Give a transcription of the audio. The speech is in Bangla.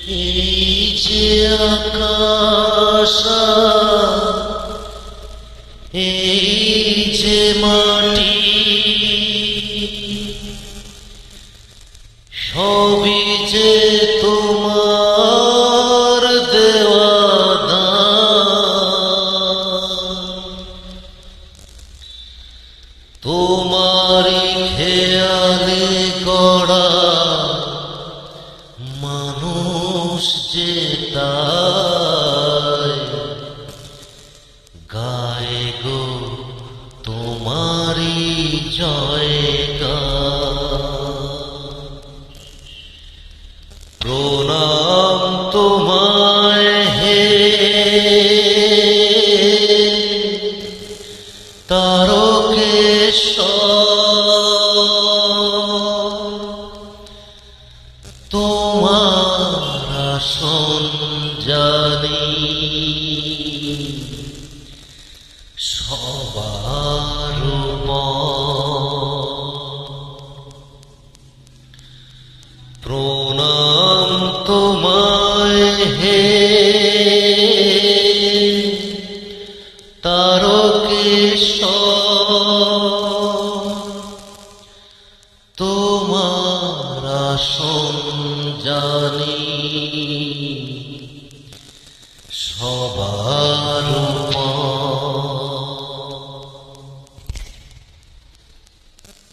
এই যে আকাশ, এই যে মাটি, সবই যে তোমার দেওয়া দান। তোমারই খেয়ালে গড়া মানুষ যে তাই গায়ে গো তোমারই জয়গান। প্রণাম তোমায় হে তারকেশ্বর, তোমার আসন জানি সবার উপর। প্রণাম তোমায় হে তারকেশ্বর, তোমার আসন জানি